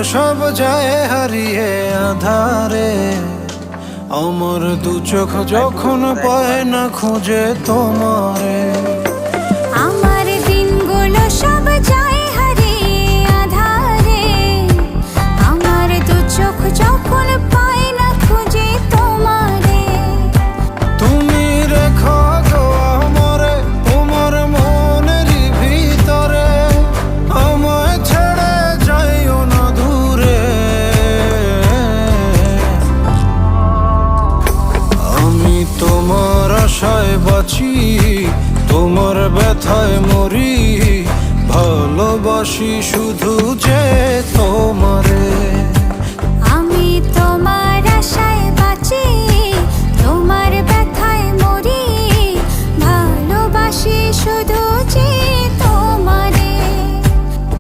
সব যায় হারিয়ে আধারে। আমার দু চোখ যখন পায় না খুঁজে তোমারে। আমার দিনগুলো সব যায় হারিয়ে আঁধারে। আমার দু চোখ যখন পায় না খুঁজে তোমারে। তুমি রেখো গো আমারে তোমার মনেরই ভিতরে, আমায় ছেড়ে যাইও না দূরে। আমি তোমার আশায় বাঁচি, তোমার ব্যথায় মরি, ভালোবাসি শুধু যে